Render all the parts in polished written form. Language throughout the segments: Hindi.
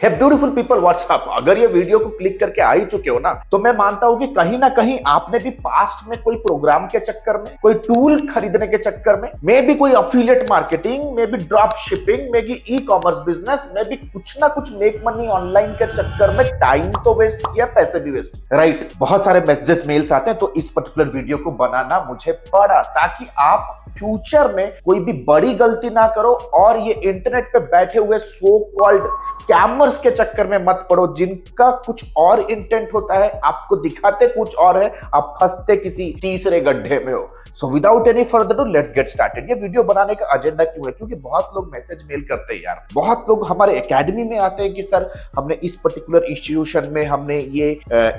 हे ब्यूटीफुल पीपल, व्हाट्सअप। अगर ये वीडियो को क्लिक करके आ ही चुके हो ना, तो मैं मानता हूं कि कहीं ना कहीं आपने भी पास्ट में कोई प्रोग्राम के चक्कर में, कोई टूल खरीदने के चक्कर में, मे भी कोई अफिलिएट मार्केटिंग, मे भी ड्रॉप शिपिंग, मे भी ई कॉमर्स बिजनेस, मे भी कुछ ना कुछ मेक मनी ऑनलाइन के चक्कर में टाइम तो वेस्ट किया, पैसे भी वेस्ट, राइट। बहुत सारे मैसेजेस, मेल्स आते हैं, तो इस पर्टिकुलर वीडियो को बनाना मुझे पड़ा ताकि आप फ्यूचर में कोई भी बड़ी गलती ना करो और ये इंटरनेट पे बैठे हुए सो कॉल्ड स्कैमर्स के चक्कर में मत पड़ो, जिनका कुछ और इंटेंट होता है, आपको दिखाते कुछ और है, आप फंसते किसी तीसरे गड्ढे में हो। सो without any further do, let's get started. ये वीडियो बनाने का एजेंडा क्यों है? क्योंकि बहुत लोग मैसेज मेल करते हैं यार, बहुत लोग हमारे एकेडमी में आते हैं कि सर हमने इस पर्टिकुलर इंस्टीट्यूशन में हमने ये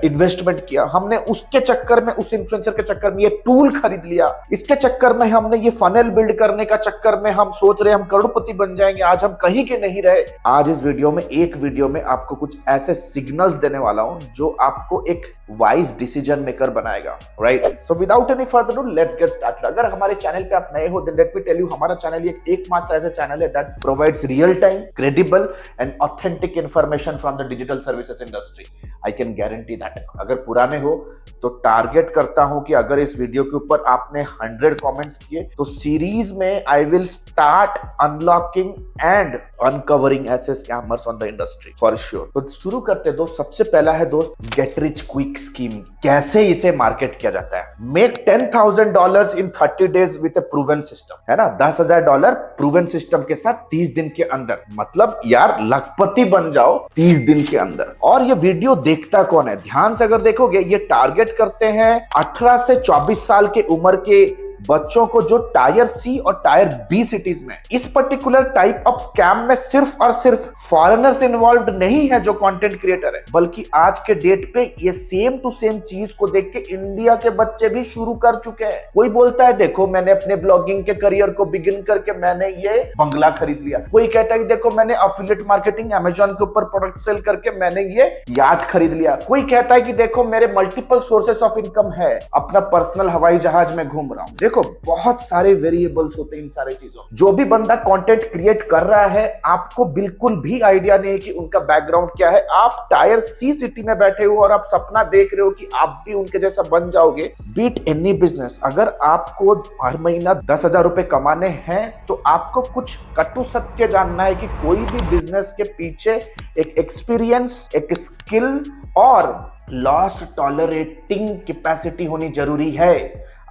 इन्वेस्टमेंट किया, हमने उसके चक्कर में, उस इन्फ्लुएंसर के चक्कर में ये टूल खरीद लिया, इसके चक्कर में हमने ये फनल बिल्ड करने का चक्कर में हम सोच रहे हैं हम करोड़पति बन जाएंगे, आज हम कहीं के नहीं रहे। आज इस वीडियो में, एक वीडियो में आपको कुछ ऐसे सिग्नल्स देने वाला हूं जो आपको एक वाइज डिसीजन मेकर बनाएगा, right. So without any further do, let's get started. अगर हमारे चैनल पे आप नए हो, then let me tell you, हमारा चैनल एकमात्र ऐसा चैनल है that provides real time, credible and authentic information from the digital services industry. I can guarantee that. अगर पुराने हो तो टारगेट करता हूं कि अगर इस वीडियो के ऊपर आपने 100 कमेंट्स किए तो सीरीज में I will start unlocking and uncovering ऐसे scammers on the industry for sure. तो शुरू करते दोस्त। सबसे पहला है दोस्त, गेट रिच क्विक स्कीम। कैसे इसे मार्केट किया जाता है? Make $10,000 in 30 days with A proven system, है ना। $10,000 प्रूवन सिस्टम के साथ 30 दिन के अंदर, मतलब यार लखपति बन जाओ 30 दिन के अंदर। और ये वीडियो देखता कौन है? ध्यान से अगर देखोगे, ये टारगेट करते हैं 18 से 24 साल के उम्र के बच्चों को जो टायर सी और टायर बी सिटीज में। इस पर्टिकुलर टाइप ऑफ स्कैम में सिर्फ और सिर्फ फॉरेनर्स इन्वॉल्व नहीं है जो कंटेंट क्रिएटर है, बल्कि आज के डेट पे ये सेम टू सेम चीज को देख के इंडिया के बच्चे भी शुरू कर चुके हैं। कोई बोलता है देखो मैंने अपने ब्लॉगिंग के करियर को बिगिन करके मैंने ये बंगला खरीद लिया। कोई कहता है कि देखो मैंने एफिलिएट मार्केटिंग अमेजॉन के ऊपर प्रोडक्ट सेल करके मैंने ये यार्ड खरीद लिया। कोई कहता है कि देखो मेरे मल्टीपल सोर्सेस ऑफ इनकम है, अपना पर्सनल हवाई जहाज में घूम रहा हूं। देखो बहुत सारे वेरिएबल्स होते हैं इन सारे चीजों। जो भी बंदा कंटेंट क्रिएट कर रहा है, आपको बिल्कुल भी आइडिया नहीं है कि उनका बैकग्राउंड क्या है। आप टायर सी सिटी में बैठे हो और आप सपना देख रहे हो कि आप भी उनके जैसा बन जाओगे। Beat any business. अगर आपको हर महीना 10,000 रुपए कमाने हैं तो आपको कुछ कटु सत्य जानना है कि कोई भी बिजनेस के पीछे एक एक्सपीरियंस, एक स्किल और लॉस टॉलरेटिंग कैपेसिटी होनी जरूरी है।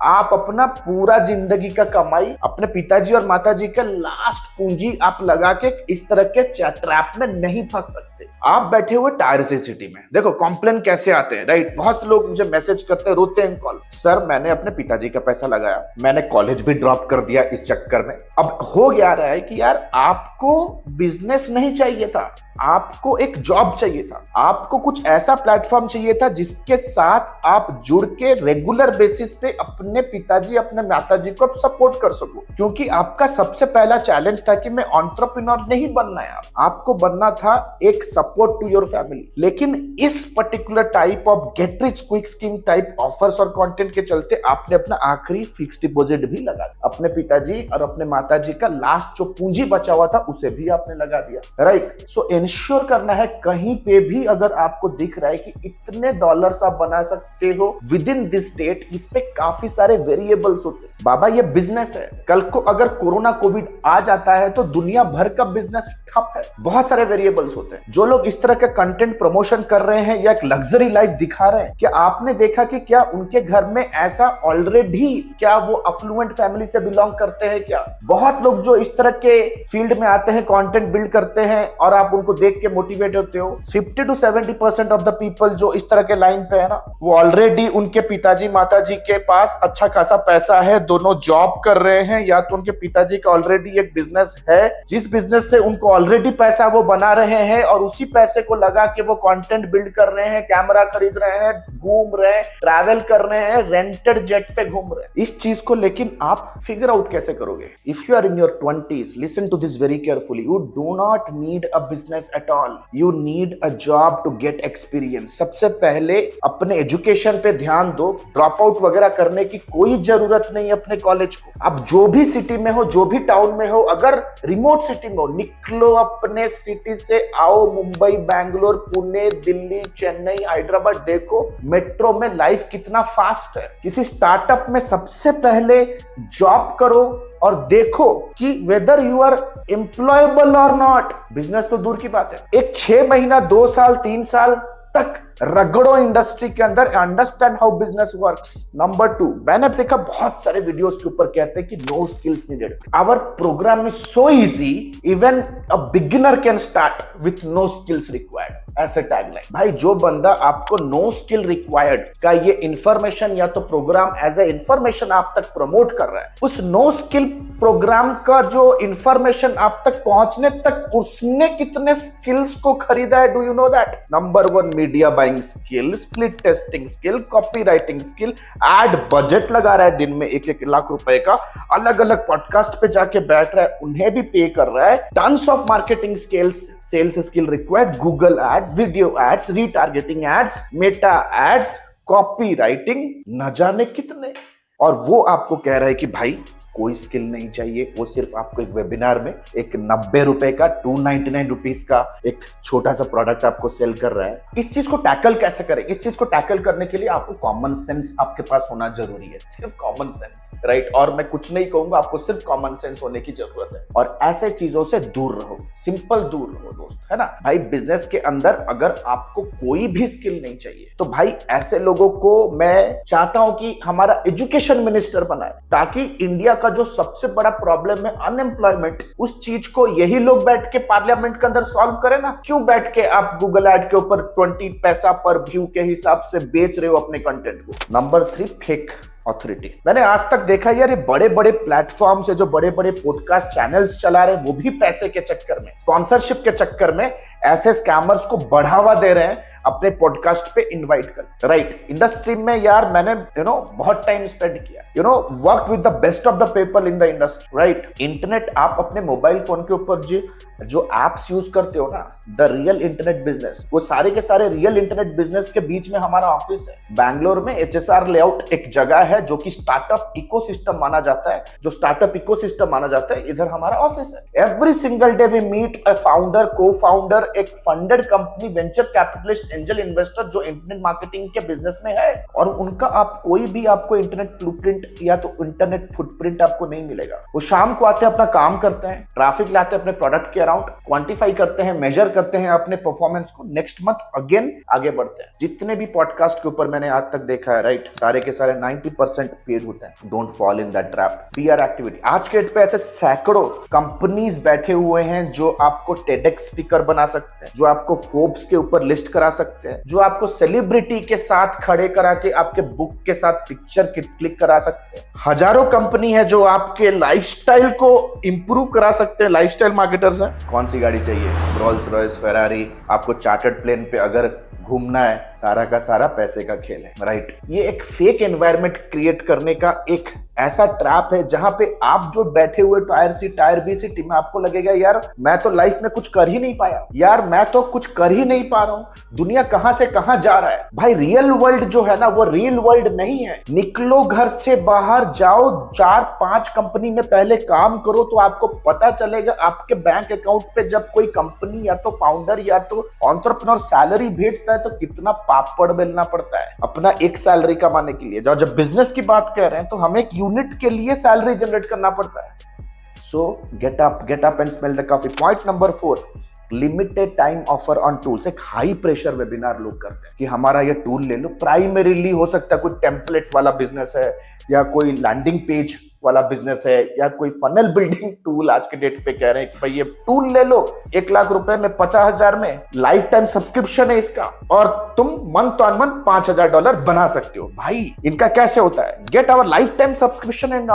आप अपना पूरा जिंदगी का कमाई अपने पिताजी और माताजी का लास्ट पूंजी आप लगा के इस तरह के ट्रैप में नहीं फंस सकते। आप बैठे हुए टायर सी सिटी में। देखो कॉम्प्लेन कैसे आते हैं, राइट। बहुत से लोग मुझे मैसेज करते हैं, रोते हैं कॉल, सर मैंने अपने पिताजी का पैसा लगाया, मैंने कॉलेज भी ड्रॉप कर दिया इस चक्कर में। अब हो गया रहा है कि यार आपको बिजनेस नहीं चाहिए था, आपको एक जॉब चाहिए था, आपको कुछ ऐसा प्लेटफॉर्म चाहिए था जिसके साथ आप जुड़ के रेगुलर बेसिस पे अपने पिताजी, अपने माताजी को सपोर्ट कर सको। क्योंकि आपका सबसे पहला चैलेंज था कि मैं एंटरप्रेन्योर नहीं बनना है, आपको बनना था एक सपोर्ट टू योर फैमिली। लेकिन इस particular type of get rich quick scheme type offers और कंटेंट के चलते आपने अपना आखिरी फिक्स डिपॉजिट भी लगा दिया। अपने पिताजी और अपने माताजी का लास्ट जो पूंजी बचा हुआ था उसे भी आपने लगा दिया, राइट। सो इंश्योर करना है कहीं पे भी अगर आपको दिख रहा है कि इतने डॉलर्स आप बना सकते हो विद इन दिस स्टेट, इस पे काफी सारे वेरिएबल्स होते हैं। बाबा ये बिजनेस है, कल को अगर कोरोना कोविड आ जाता है तो दुनिया भर का बिजनेस ठप है। बहुत सारे वेरिएबल्स होते हैं। जो लोग इस तरह के कंटेंट प्रमोशन कर रहे हैं या एक लग्जरी लाइफ दिखा रहे हैं, क्या आपने देखा कि क्या उनके घर में ऐसा ऑलरेडी, क्या वो अफ्लुएंट फैमिली से बिलोंग करते हैं? क्या बहुत लोग जो इस तरह के फील्ड में आते हैं, कंटेंट बिल्ड करते हैं और आप उनको देख के मोटिवेट होते हो, 50 to 70% ऑफ द पीपल जो इस तरह के लाइन पे है ना, वो ऑलरेडी उनके पिताजी माताजी के पास अच्छा खासा पैसा है, दोनों जॉब कर रहे हैं, या तो उनके पिताजी का ऑलरेडी एक बिजनेस है जिस बिजनेस से उनको ऑलरेडी पैसा वो बना रहे हैं और उसी पैसे को लगा के वो कंटेंट बिल्ड कर रहे हैं, कैमरा खरीद रहे हैं, घूम रहे हैं, ट्रैवल कर रहे हैं, रेंटेड जेट पे घूम रहे हैं। इस चीज को लेकिन आप फिगर आउट कैसे करोगे? If you are in your 20s, listen to this very carefully, you do not need a business at all, you need a job to get experience. सबसे पहले अपने एजुकेशन पे ध्यान दो, ड्रॉप आउट वगैरह करने की कोई जरूरत नहीं अपने कॉलेज को। अब जो भी सिटी में हो, जो भी टाउन में हो, अगर रिमोट सिटी में हो, निकलो अपने सिटी से, आओ मुंबई मुंबई, बैंगलोर, पुणे, दिल्ली, चेन्नई, हैदराबाद, देखो मेट्रो में लाइफ कितना फास्ट है। किसी स्टार्टअप में सबसे पहले जॉब करो और देखो कि वेदर यू आर एम्प्लॉयबल और नॉट। बिजनेस तो दूर की बात है, एक 6 महीना, 2 साल, 3 साल तक रगड़ो इंडस्ट्री के अंदर, understand how business works. Number 2, मैंने देखा बहुत सारे वीडियोस के ऊपर कहते हैं कि no skills needed, our program is so easy, even a beginner can start with no skills required, ऐसे टैगलाइन। भाई जो बंदा आपको नो स्किल रिक्वायर्ड का ये इंफॉर्मेशन या तो प्रोग्राम एज ए इंफॉर्मेशन आप तक प्रमोट कर रहा है, उस नो स्किल प्रोग्राम का जो इंफॉर्मेशन आप तक पहुंचने तक उसने कितने स्किल्स को खरीदा है, do you know that? Number 1, media buying skill, split testing skill, copy writing skill, ad budget लगा रहा है दिन में 1-1 लाख रुपए का, अलग अलग पॉडकास्ट पे जाके बैठ रहा है, उन्हें भी पे कर रहा है, tons of marketing skills, sales skill required, Google ads, video ads, retargeting ads, Meta ads, copy writing, न जाने कितने। और वो आपको कह रहा है कि भाई कोई स्किल नहीं चाहिए, वो सिर्फ आपको एक वेबिनार में एक 90 रुपए का, 299 रुपीज का एक छोटा सा प्रोडक्ट आपको सेल कर रहा है। इस चीज को टैकल कैसे करें? इस चीज को टैकल करने के लिए आपको कॉमन सेंस आपके पास होना जरूरी है, सिर्फ कॉमन सेंस, राइट? और मैं कुछ नहीं कहूंगा, आपको सिर्फ कॉमन सेंस होने की जरूरत है और ऐसे चीजों से दूर रहो, सिंपल दूर रहो दोस्त, है ना भाई? बिजनेस के अंदर अगर आपको कोई भी स्किल नहीं चाहिए तो भाई ऐसे लोगों को मैं चाहता हूं कि हमारा एजुकेशन मिनिस्टर बनाए, ताकि इंडिया का जो सबसे बड़ा प्रॉब्लम है अनएम्प्लॉयमेंट, उस चीज को यही लोग बैठ के पार्लियामेंट के अंदर सॉल्व करें ना। क्यों बैठ के आप गूगल ऐड के ऊपर 20 पैसा पर व्यू के हिसाब से बेच रहे हो अपने कंटेंट को? Number 3, fake authority. मैंने आज तक देखा यार, ये बड़े बड़े प्लेटफॉर्म से जो बड़े बड़े पॉडकास्ट चैनल्स चला रहे हैं, वो भी पैसे के चक्कर में, स्पॉन्सरशिप के चक्कर में ऐसे स्कैमर्स को बढ़ावा दे रहे हैं अपने पॉडकास्ट पे इनवाइट कर, राइट? इंडस्ट्री में यार मैंने बहुत टाइम स्पेंड किया, work with the best of the people in the industry, right? Internet आप अपने मोबाइल फोन के ऊपर जो एप्स यूज करते हो ना, द रियल इंटरनेट बिजनेस, वो सारे के सारे रियल इंटरनेट बिजनेस के बीच में हमारा ऑफिस है। बैंगलोर में HSR लेआउट एक जगह है जो कि स्टार्टअप इकोसिस्टम माना जाता है, जो स्टार्टअप इकोसिस्टम माना जाता है, इधर हमारा ऑफिस है। Every single day we meet a founder, co founder, एक funded company, venture capitalist, angel investor जो इंटरनेट मार्केटिंग के बिजनेस में है, और उनका आपको इंटरनेट ब्लूप्रिंट या तो इंटरनेट फुटप्रिंट आपको नहीं मिलेगा। वो शाम को आते हैं, अपना काम करते हैं, ट्रैफिक लाते हैं अपने प्रोडक्ट के अराउंड, क्वांटिफाई करते हैं, मेजर करते हैं अपने परफॉर्मेंस को, नेक्स्ट मंथ अगेन आगे बढ़ते हैं। जितने भी पॉडकास्ट के ऊपर मैंने आज तक देखा है, राइट, सारे के सारे 90% पेड होता है। Don't fall in that trap. PR activity, आज के डेट पे ऐसे सैकड़ों कंपनीज बैठे हुए हैं जो आपको टेडेक्स स्पीकर बना सकते हैं, जो आपको फोर्ब्स के ऊपर लिस्ट करा सकते हैं, जो आपको सेलिब्रिटी के साथ खड़े करा के आपके बुक के साथ पिक्चर क्लिक करा सकते हैं। हजारों कंपनी है जो आपके लाइफस्टाइल को इंप्रूव करा सकते हैं, लाइफस्टाइल मार्केटर्स हैं। कौन सी गाड़ी चाहिए? Rolls Royce, Ferrari. आपको चार्टर्ड प्लेन पे अगर घूमना है, सारा का सारा पैसे का खेल है, राइट? ये एक फेक एनवायरनमेंट क्रिएट करने का एक ऐसा ट्रैप है जहां पे आप जो बैठे हुए टायर सी टायर बी सिटी में आपको लगेगा यार मैं तो लाइफ में कुछ कर ही नहीं पाया, यार मैं तो कुछ कर ही नहीं पा रहा हूं, दुनिया कहां से कहां जा रहा है। भाई रियल वर्ल्ड जो है ना, वो रियल वर्ल्ड नहीं है। निकलो घर से बाहर, जाओ 4-5 कंपनी में पहले काम करो तो आपको पता चलेगा आपके बैंक अकाउंट पे जब कोई कंपनी या तो फाउंडर या तो एंटरप्रेन्योर सैलरी भेजता है तो कितना पापड़ बेलना पड़ता है अपना एक सैलरी कमाने के लिए। जब बिजनेस की बात कर रहे हैं तो हमें एक यूनिट के लिए सैलरी जनरेट करना पड़ता है। सो get up and smell the coffee. Point number 4, limited time offer on tools. एक हाई प्रेशर वेबिनार लोग करते हैं कि हमारा ये टूल ले लो। प्राइमरीली हो सकता है कोई टेम्पलेट वाला बिजनेस है, या कोई लैंडिंग पेज वाला बिजनेस है, या कोई फनल बिल्डिंग टूल आज के डेट पे कह रहे हैं कि भाई ये टूल ले लो 1 लाख रुपए में, 50,000 में लाइफ टाइम सब्सक्रिप्शन है इसका, और तुम मंथ ऑन मंथ $5,000 बना सकते हो। भाई इनका कैसे होता है? Get our life time subscription and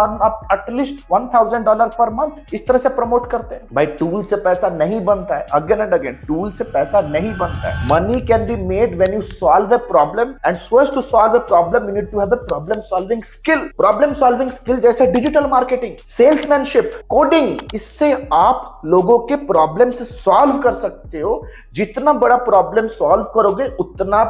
at least $1,000 per month. इस तरह से प्रमोट करते हैं। भाई टूल से पैसा नहीं बनता है, अगेन एंड अगेन टूल से पैसा नहीं बनता है। Money can be made when you solve a problem, and so as to solve a problem you need to have a problem solving skill. Problem solving skill जैसे डिजिटल मार्केटिंग, सेल्समैनशिप, कोडिंग, इससे आप लोगों के प्रॉब्लम से सॉल्व कर सकते हो। जितना बड़ा प्रॉब्लम सॉल्व करोगे उतना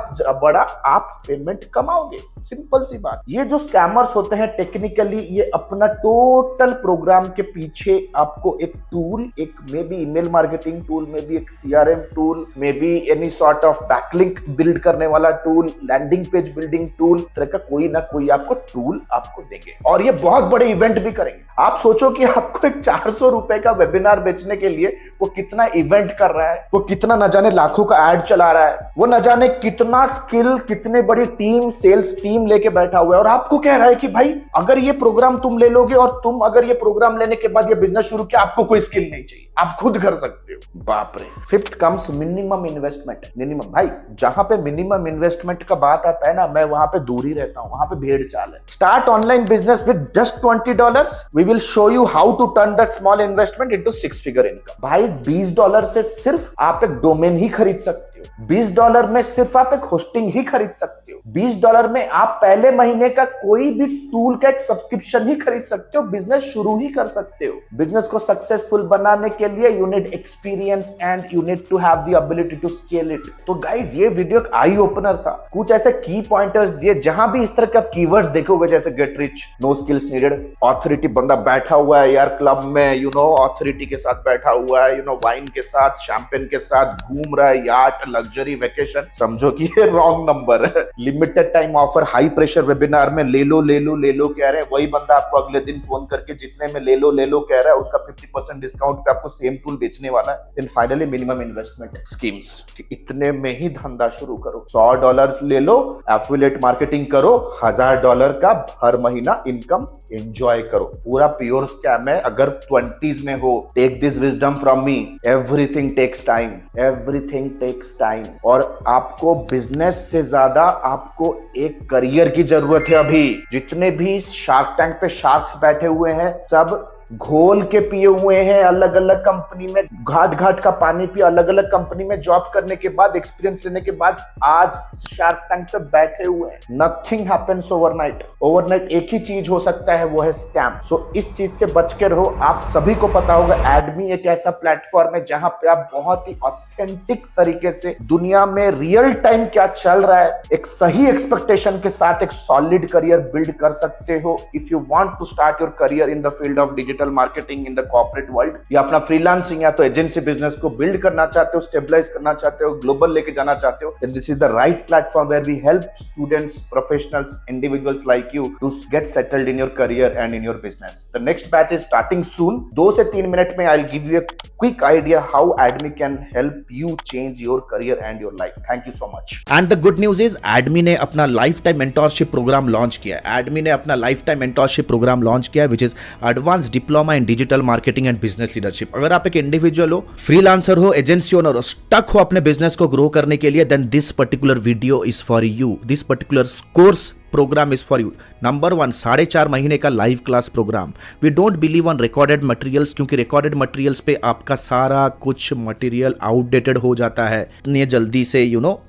बड़ा आप पेमेंट कमाओगे। सिंपल सी बात। ये जो स्कैमर्स होते हैं टेक्निकली ये अपना टोटल प्रोग्राम के पीछे आपको एक टूल, एक maybe email marketing tool, maybe एक CRM tool, maybe any sort of backlink build करने वाला tool, landing page building tool, तरह का कोई ना कोई आपको टूल आपको देंगे और ये बहुत बड़े इवेंट भी करेंगे। आप सोचो कि आपको एक 400 रुपए का वेबिनार बेचने के लिए वो कितना इवेंट कर रहा है, वो कितना न जाने लाखों का एड चला रहा है, वो न जाने कितना स्किल, कितने बड़ी टीम, सेल्स टीम लेके बैठा हुआ है और आपको कह रहा है कि भाई अगर ये प्रोग्राम तुम ले लोगे और तुम अगर ये प्रोग्राम लेने के बाद ये बिजनेस शुरू किया, आपको कोई स्किल नहीं चाहिए, आप खुद कर सकते हो। बाप रे। Fifth comes minimum investment. Minimum भाई, जहां पे मिनिमम इन्वेस्टमेंट का बात आता है ना, मैं वहां पे दूर ही रहता हूं, वहां पे भेड़ चाल है। Start online business with just $20, we will show you how to turn that small investment into 6 figure income. भाई $20 से सिर्फ आप एक डोमेन ही खरीद सकते हो, $20 में सिर्फ आप एक होस्टिंग ही खरीद सकते हो, $20 में आप पहले महीने का कोई भी टूल का एक सब्सक्रिप्शन ही खरीद सकते हो, बिजनेस शुरू ही कर सकते हो। बिजनेस को सक्सेसफुल बनाने के लिए you need experience and you need to have the ability to scale it. तो गाइस ये वीडियो एक आई ओपनर था, कुछ ऐसे की पॉइंटर्स दिए जहां भी इस तरह के कीवर्ड्स देखोगे जैसे get rich, no skills needed, authority, बंदा बैठा हुआ है यार क्लब में, यू नो ऑथोरिटी के साथ बैठा हुआ है, यू नो वाइन के साथ, शैंपेन के साथ घूम रहा है, याट, लग्जरी वेकेशन, समझो कि ये रॉन्ग नंबर है। Limited time offer, high pressure webinar में ले लो ले लो ले लो कह रहे हैं, वही बंदा आपको अगले दिन फोन करके जितने में ले लो कह रहा है उसका 50% डिस्काउंट पे आपको सेम टूल बेचने वाला है। Then finally minimum investment schemes, इतने में ही धंधा शुरू करो, $100 ले लो, एफिलिएट मार्केटिंग करो, $1000 का हर महीना इनकम एंजॉय करो। पूरा प्योर स्कैम है। अगर 20s में हो, take this wisdom from me, everything takes time, everything takes time. और आपको बिजनेस से ज्यादा आपको एक करियर की जरूरत है। अभी जितने भी शार्क टैंक पे शार्क्स बैठे हुए हैं सब घोल के पिए हुए हैं, अलग अलग कंपनी में घाट घाट का पानी पिए, अलग अलग कंपनी में जॉब करने के बाद, एक्सपीरियंस लेने के बाद आज शार्क टैंक पे बैठे हुए हैं। Nothing happens overnight. ओवरनाइट एक ही चीज हो सकता है, वो है स्कैम। सो इस चीज से बच के रहो। आप सभी को पता होगा एडमी एक ऐसा प्लेटफॉर्म है जहां पे आप बहुत ही ऑथेंटिक तरीके से दुनिया में रियल टाइम क्या चल रहा है एक सही एक्सपेक्टेशन के साथ एक सॉलिड करियर बिल्ड कर सकते हो। If you want to start your career in the field of digital marketing in the corporate world, या अपना फ्रीलांसिंग या तो एजेंसी बिजनेस को बिल्ड करना चाहते हो, स्टेबलाइज करना चाहते हो, ग्लोबल लेके जाना चाहते हो, then this is the right platform where we help students, professionals, individuals like you to get settled in your career and in your business. The next batch is starting soon. 2 से 3 मिनट में I'll give you a quick idea how Admi can help you change your career and your life. Thank you so much. And the good news is Admi ने अपना lifetime mentorship program launch किया है। Admi ने अपना lifetime mentorship program launch किया है which is advanced diploma in digital marketing and business leadership। अगर आप एक इंडिविजुअल हो, फ्रीलांसर हो, एजेंसी ओनर हो, स्टक हो अपने बिजनेस को ग्रो करने के लिए, then this particular video is for you. This particular course program is for you. Number 1, 4.5 महीने का live class program. We don't believe on recorded materials, क्योंकि रिकॉर्डेड मटेरियल्स पे आपका सारा कुछ मटेरियल आउटडेटेड हो जाता है, इतनी जल्दी से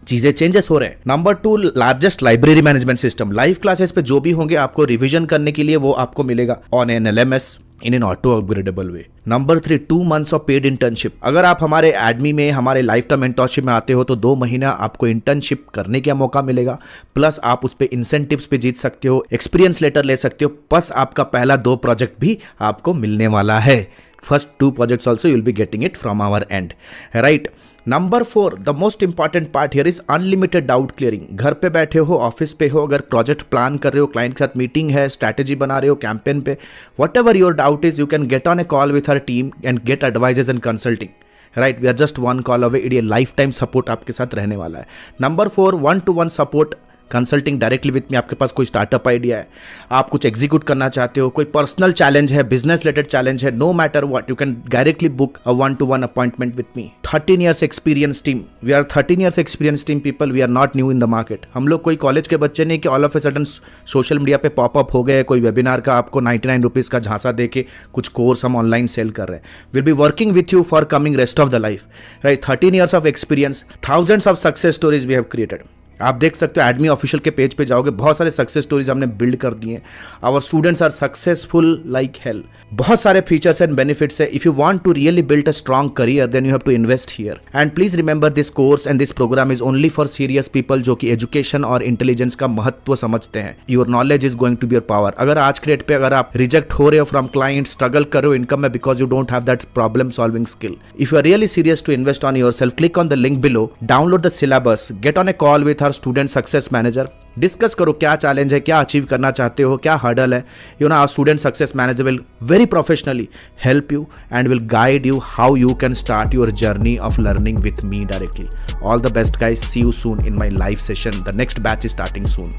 चीजें चेंजेस हो रहे हैं। Number 2, largest library management system. Live classes पे जो भी होंगे आपको रिविजन करने के लिए वो आपको मिलेगा on an LMS in an auto upgradable way. Number 3, 2 months of paid internship। अगर आप हमारे एडमी में हमारे लाइफ टाइम मेंटरशिप में आते हो तो 2 महीना आपको इंटर्नशिप करने का मौका मिलेगा, प्लस आप उस पे इंसेंटिव्स पे जीत सकते हो, एक्सपीरियंस लेटर ले सकते हो, प्लस आपका पहला 2 प्रोजेक्ट भी आपको मिलने वाला है। First 2 projects also you'll be getting it from our end, right? Number 4, the most important part here is unlimited doubt clearing. घर पे बैठे हो, ऑफिस पे हो, अगर प्रोजेक्ट प्लान कर रहे हो, क्लाइंट के साथ मीटिंग है, स्ट्रैटेजी बना रहे हो कैंपेन पे, whatever your doubt is, you can get on a call with our team and get advises and consulting, right? We are just 1 call away. ये लाइफ टाइम सपोर्ट आपके साथ रहने वाला है। Number 4, 1-to-1 support, consulting directly with me. आपके पास कोई स्टार्टअप आइडिया है, आप कुछ एग्जीक्यूट करना चाहते हो, कोई पर्सनल चैलेंज है, बिजनेस रिलेटेड चैलेंज है, no matter what, you can directly book a 1-to-1 appointment with me. 13 years experience team. We are 13 years experience team people. We are not new in the market. हम लोग कोई कॉलेज के बच्चे नहीं कि all of a sudden social media पे पॉपअप हो गए, कोई वेबिनार का आपको 99 रुपीज़ का झांसा दे के कुछ कोर्स हम ऑनलाइन सेल कर रहे हैं। Will be working with you for coming rest of the life, right? 13 years of experience, thousands of success stories we have created. आप देख सकते हो एडमी ऑफिशियल के पेज पे जाओगे, बहुत सारे सक्सेस स्टोरीज हमने बिल्ड कर दिए हैं। Our students are successful like hell. बहुत सारे फीचर्स एंड बेनिफिट्स है। If you want to really build a strong career then you have to invest here. And please remember this course and this program is only for serious people जो कि एजुकेशन और इंटेलिजेंस का महत्व समझते हैं। Your knowledge is going to be your power. अगर आज के डेट पे अगर आप रिजेक्ट हो रहे हो फ्रॉम क्लाइंट, स्ट्रगल कर रहे हो इनकम में because you don't have that problem solving skill, if you are really serious to invest on your self, click on the link below, download the syllabus, get on a call with our student success manager, discuss करो क्या चैलेंज है, क्या अचीव करना चाहते हो, क्या हर्डल है। You know our student success manager will very professionally help you and will guide you how you can start your journey of learning with me directly. All the best guys, see you soon in my live session. The next batch is starting soon.